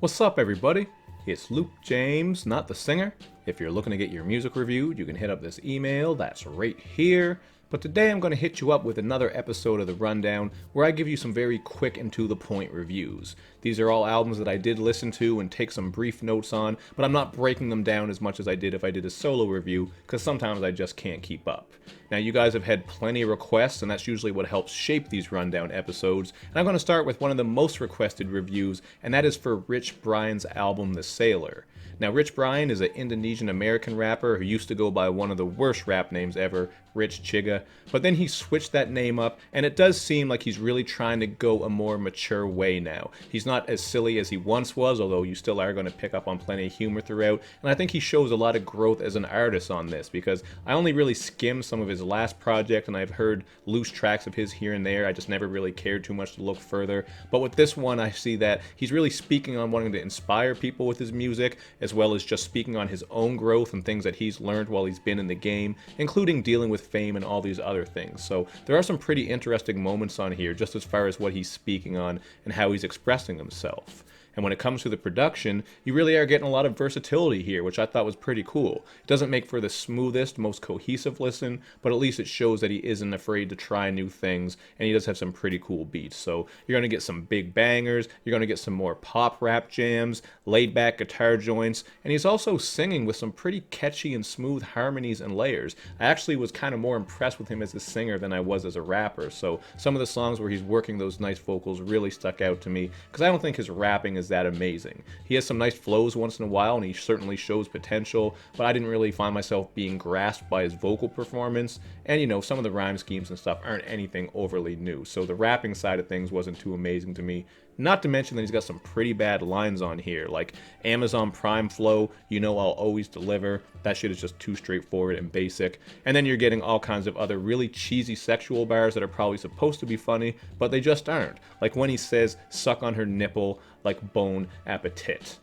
What's up, everybody? It's Luke James, not the singer. If you're looking to get your music reviewed, you can hit up this email that's right here. But today I'm going to hit you up with another episode of The Rundown where I give you some very quick and to the point reviews. These are all albums that I did listen to and take some brief notes on, but I'm not breaking them down as much as I did if I did a solo review, because sometimes I just can't keep up. Now, you guys have had plenty of requests, and that's usually what helps shape these rundown episodes. And I'm going to start with one of the most requested reviews, and that is for Rich Brian's album, The Sailor. Now, Rich Brian is an Indonesian-American rapper who used to go by one of the worst rap names ever, Rich Chigga, but then he switched that name up, and it does seem like he's really trying to go a more mature way now. He's not as silly as he once was, although you still are going to pick up on plenty of humor throughout, and I think he shows a lot of growth as an artist on this, because I only really skimmed some of his last project, and I've heard loose tracks of his here and there. I just never really cared too much to look further, but with this one, I see that he's really speaking on wanting to inspire people with his music, as well as just speaking on his own growth and things that he's learned while he's been in the game, including dealing with fame and all these other things. So there are some pretty interesting moments on here just as far as what he's speaking on and how he's expressing himself. And when it comes to the production, you really are getting a lot of versatility here, which I thought was pretty cool. It doesn't make for the smoothest, most cohesive listen, but at least it shows that he isn't afraid to try new things, and he does have some pretty cool beats. So you're going to get some big bangers, you're going to get some more pop rap jams, laid back guitar joints, and he's also singing with some pretty catchy and smooth harmonies and layers. I actually was kind of more impressed with him as a singer than I was as a rapper, so some of the songs where he's working those nice vocals really stuck out to me, because I don't think his rapping is that amazing. He has some nice flows once in a while, and he certainly shows potential, but I didn't really find myself being grasped by his vocal performance, and some of the rhyme schemes and stuff aren't anything overly new, so the rapping side of things wasn't too amazing to me. Not to mention that he's got some pretty bad lines on here, like Amazon Prime flow, I'll always deliver. That shit is just too straightforward and basic. And then you're getting all kinds of other really cheesy sexual bars that are probably supposed to be funny, but they just aren't. Like when he says, suck on her nipple like bon appetit.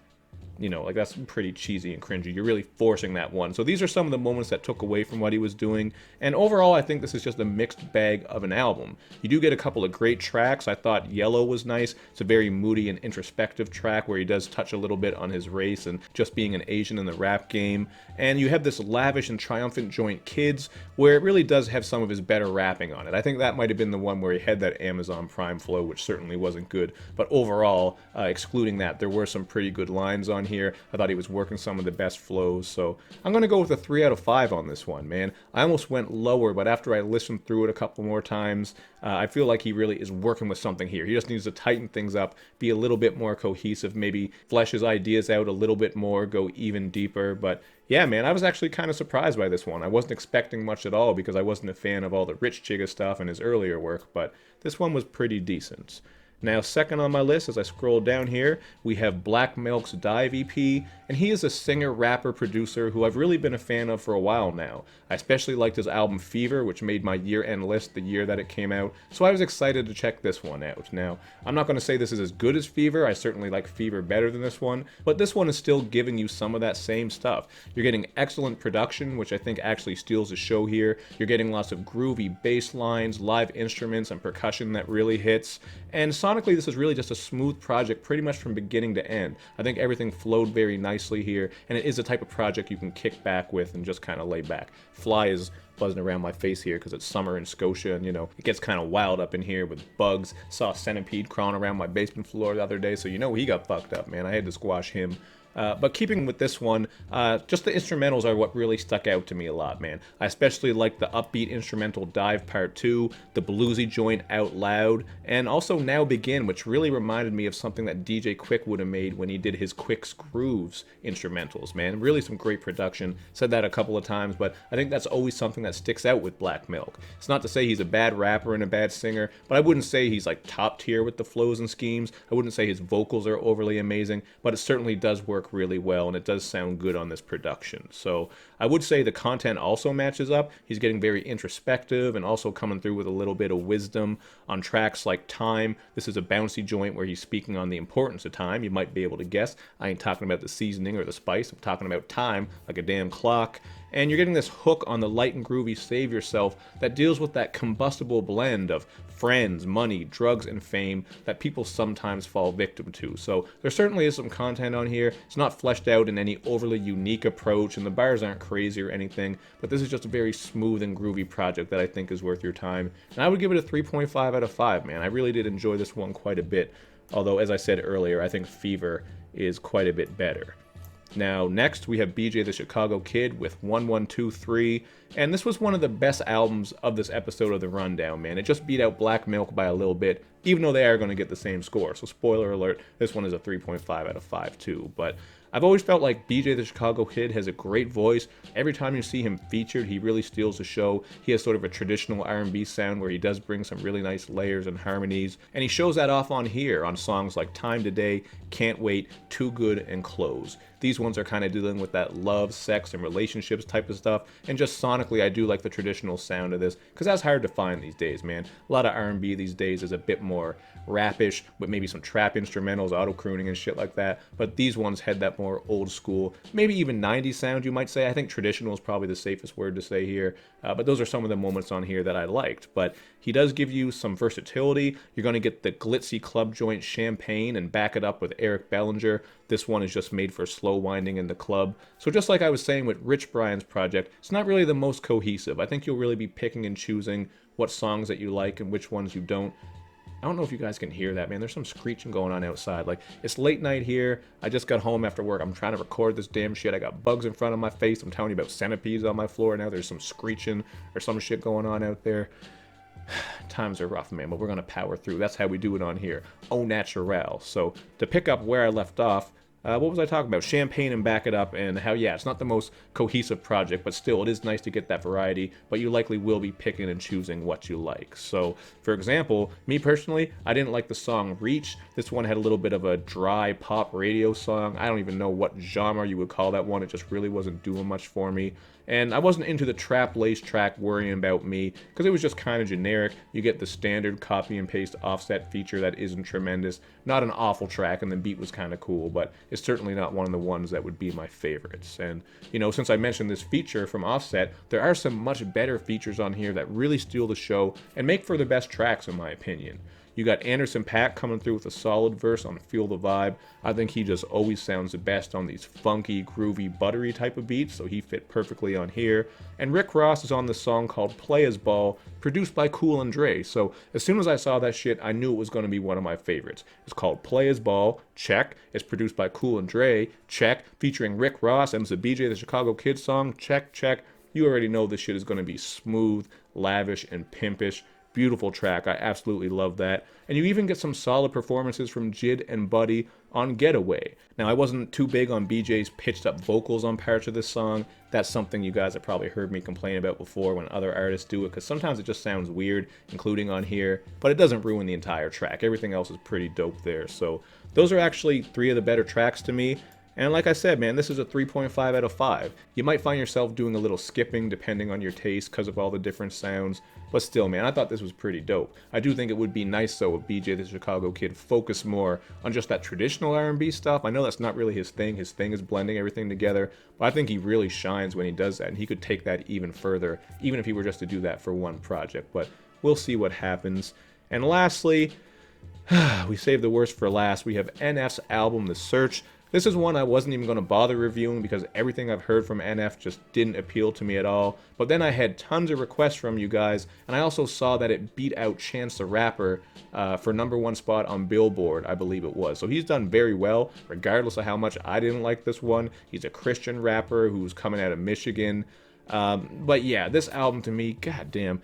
That's pretty cheesy and cringy. You're really forcing that one. So these are some of the moments that took away from what he was doing. And overall, I think this is just a mixed bag of an album. You do get a couple of great tracks. I thought Yellow was nice. It's a very moody and introspective track where he does touch a little bit on his race and just being an Asian in the rap game. And you have this lavish and triumphant joint, Kids, where it really does have some of his better rapping on it. I think that might have been the one where he had that Amazon Prime flow, which certainly wasn't good. But overall, excluding that, there were some pretty good lines on here. I thought he was working some of the best flows, so I'm going to go with a 3 out of 5 on this one, man. I almost went lower, but after I listened through it a couple more times, I feel like he really is working with something here. He just needs to tighten things up, be a little bit more cohesive, maybe flesh his ideas out a little bit more, go even deeper, but yeah, man, I was actually kind of surprised by this one. I wasn't expecting much at all because I wasn't a fan of all the Rich Chigga stuff and his earlier work, but this one was pretty decent. Now, second on my list, as I scroll down here, we have Black Milk's Dive EP, and he is a singer, rapper, producer who I've really been a fan of for a while now. I especially liked his album Fever, which made my year-end list the year that it came out, so I was excited to check this one out. Now, I'm not going to say this is as good as Fever, I certainly like Fever better than this one, but this one is still giving you some of that same stuff. You're getting excellent production, which I think actually steals the show here. You're getting lots of groovy bass lines, live instruments, and percussion that really hits, and sonically, this is really just a smooth project pretty much from beginning to end. I think everything flowed very nicely here, and it is the type of project you can kick back with and just kind of lay back. Fly is buzzing around my face here because it's summer in Scotia, and it gets kind of wild up in here with bugs. Saw a centipede crawling around my basement floor the other day, so he got fucked up, man. I had to squash him. But keeping with this one, just the instrumentals are what really stuck out to me a lot, man. I especially like the upbeat instrumental Dive Part 2, the bluesy joint Out Loud, and also Now Begin, which really reminded me of something that DJ Quick would have made when he did his Quick's Grooves instrumentals, man. Really some great production. Said that a couple of times, but I think that's always something that sticks out with Black Milk. It's not to say he's a bad rapper and a bad singer, but I wouldn't say he's like top tier with the flows and schemes. I wouldn't say his vocals are overly amazing, but it certainly does work really well, and it does sound good on this production. So I would say the content also matches up. He's getting very introspective and also coming through with a little bit of wisdom on tracks like Time. This is a bouncy joint where he's speaking on the importance of time. You might be able to guess. I ain't talking about the seasoning or the spice. I'm talking about time, like a damn clock. and you're getting this hook on the light and groovy Save Yourself that deals with that combustible blend of friends, money, drugs, and fame that people sometimes fall victim to. So there certainly is some content on here. It's not fleshed out in any overly unique approach, and the bars aren't crazy or anything, but this is just a very smooth and groovy project that I think is worth your time. And I would give it a 3.5 out of 5, man. I really did enjoy this one quite a bit. Although, as I said earlier, I think Fever is quite a bit better. Now, next we have BJ the Chicago Kid with 1123, and this was one of the best albums of this episode of The Rundown, man. It just beat out Black Milk by a little bit, even though they are going to get the same score. So, spoiler alert, this one is a 3.5 out of 5 too. But I've always felt like BJ the Chicago Kid has a great voice. Every time you see him featured, he really steals the show. He has sort of a traditional R&B sound where he does bring some really nice layers and harmonies, and he shows that off on here on songs like Time Today, Can't Wait, Too Good, and Close. These ones are kind of dealing with that love, sex, and relationships type of stuff, and just sonically, I do like the traditional sound of this, because that's hard to find these days, man. A lot of R&B these days is a bit more rapish, with maybe some trap instrumentals, auto-crooning, and shit like that, but these ones had that more old school, maybe even 90s sound, you might say. I think traditional is probably the safest word to say here, but those are some of the moments on here that I liked. But he does give you some versatility. You're going to get the glitzy club joint Champagne and back it up with Eric Bellinger. This one is just made for slow winding in the club. So just like I was saying with Rich Brian's project, it's not really the most cohesive. I think you'll really be picking and choosing what songs that you like and which ones you don't. I don't know if you guys can hear that, man. There's some screeching going on outside. Like, it's late night here. I just got home after work. I'm trying to record this damn shit. I got bugs in front of my face. I'm telling you about centipedes on my floor now. There's some screeching or some shit going on out there. Times are rough, man, but we're going to power through. That's how we do it on here. Au naturel. So, to pick up where I left off, what was I talking about? Champagne and back it up, and how, yeah, it's not the most cohesive project, but still, it is nice to get that variety, but you likely will be picking and choosing what you like. So, for example, me personally, I didn't like the song Reach. This one had a little bit of a dry pop radio song. I don't even know what genre you would call that one. It just really wasn't doing much for me. And I wasn't into the trap lace track Worrying About Me, because it was just kind of generic. You get the standard copy and paste offset feature that isn't tremendous. Not an awful track, and the beat was kind of cool, but it's certainly not one of the ones that would be my favorites. And, you know, since I mentioned this feature from Offset, there are some much better features on here that really steal the show and make for the best tracks, in my opinion. You got Anderson .Paak coming through with a solid verse on Feel the Vibe. I think he just always sounds the best on these funky, groovy, buttery type of beats, so he fit perfectly on here. And Rick Ross is on this song called Players Ball, produced by Cool and Dre. So as soon as I saw that shit, I knew it was going to be one of my favorites. It's called Players Ball, check. It's produced by Cool and Dre, check. Featuring Rick Ross, and it's a BJ the Chicago Kid song, check, check. You already know this shit is going to be smooth, lavish, and pimpish. Beautiful track. I absolutely love that. And you even get some solid performances from Jid and Buddy on Getaway. Now, I wasn't too big on BJ's pitched up vocals on parts of this song. That's something you guys have probably heard me complain about before when other artists do it, because sometimes it just sounds weird, including on here, but it doesn't ruin the entire track. Everything else is pretty dope there. So those are actually 3 of the better tracks to me. And like I said, man, this is a 3.5 out of 5. You might find yourself doing a little skipping depending on your taste because of all the different sounds. But still, man, I thought this was pretty dope. I do think it would be nice, though, if BJ the Chicago Kid focused more on just that traditional R&B stuff. I know that's not really his thing. His thing is blending everything together. But I think he really shines when he does that. And he could take that even further, even if he were just to do that for one project. But we'll see what happens. And lastly, we saved the worst for last. We have NF's album, The Search. This is one I wasn't even going to bother reviewing because everything I've heard from NF just didn't appeal to me at all. But then I had tons of requests from you guys, and I also saw that it beat out Chance the Rapper for #1 spot on Billboard, I believe it was. So he's done very well, regardless of how much I didn't like this one. He's a Christian rapper who's coming out of Michigan. But yeah, this album to me, goddamn.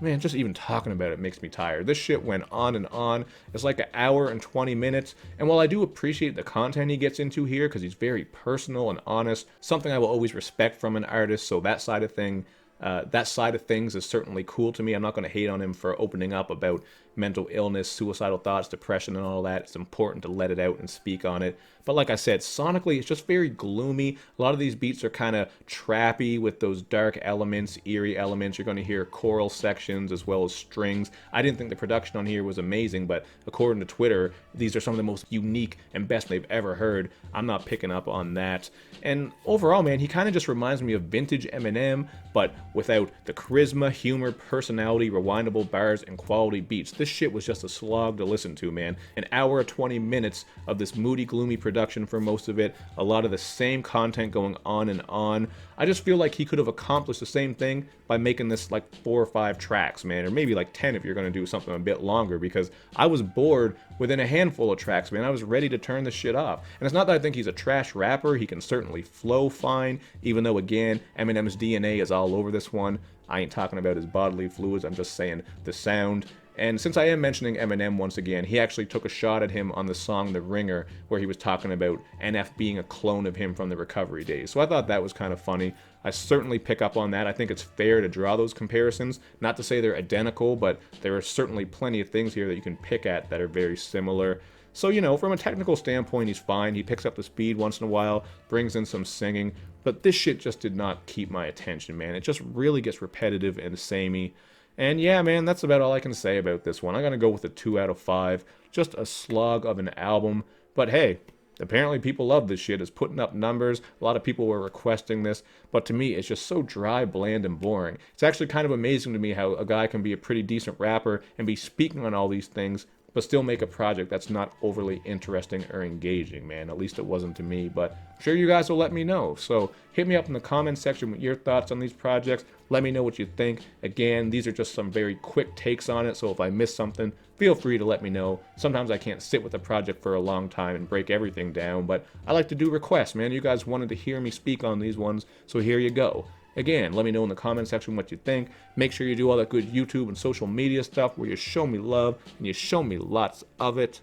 Man, just even talking about it makes me tired. This shit went on and on. It's like an hour and 20 minutes. And while I do appreciate the content he gets into here, because he's very personal and honest, something I will always respect from an artist, so that side of things is certainly cool to me. I'm not going to hate on him for opening up about mental illness, suicidal thoughts, depression, and all that. It's important to let it out and speak on it. But like I said, sonically, it's just very gloomy. A lot of these beats are kind of trappy with those dark elements, eerie elements. You're going to hear choral sections as well as strings. I didn't think the production on here was amazing, but according to Twitter, these are some of the most unique and best they've ever heard. I'm not picking up on that. And overall, man, he kind of just reminds me of vintage Eminem, but without the charisma, humor, personality, rewindable bars, and quality beats. This shit was just a slog to listen to, man. An hour 20 minutes of this moody, gloomy production for most of it, a lot of the same content going on and on. I just feel like he could have accomplished the same thing by making this like 4 or 5 tracks, man, or maybe like 10 if you're going to do something a bit longer, because I was bored within a handful of tracks, man. I was ready to turn this shit off. And it's not that I think he's a trash rapper. He can certainly flow fine, even though, again, Eminem's DNA is all over this one. I ain't talking about his bodily fluids, I'm just saying the sound. And since I am mentioning Eminem once again, he actually took a shot at him on the song The Ringer, where he was talking about NF being a clone of him from the recovery days. So I thought that was kind of funny. I certainly pick up on that. I think it's fair to draw those comparisons. Not to say they're identical, but there are certainly plenty of things here that you can pick at that are very similar. So, you know, from a technical standpoint, he's fine. He picks up the speed once in a while, brings in some singing, but this shit just did not keep my attention, man. It just really gets repetitive and samey. And yeah, man, that's about all I can say about this one. I'm going to go with a 2 out of 5. Just a slog of an album. But hey, apparently people love this shit. It's putting up numbers. A lot of people were requesting this. But to me, it's just so dry, bland, and boring. It's actually kind of amazing to me how a guy can be a pretty decent rapper and be speaking on all these things, but still make a project that's not overly interesting or engaging, man. At least it wasn't to me, but I'm sure you guys will let me know. So hit me up in the comment section with your thoughts on these projects. Let me know what you think. Again, these are just some very quick takes on it, so if I miss something, feel free to let me know. Sometimes I can't sit with a project for a long time and break everything down, but I like to do requests, man. You guys wanted to hear me speak on these ones, so here you go. Again, let me know in the comment section what you think. Make sure you do all that good YouTube and social media stuff where you show me love and you show me lots of it.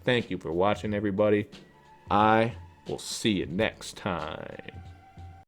Thank you for watching, everybody. I will see you next time.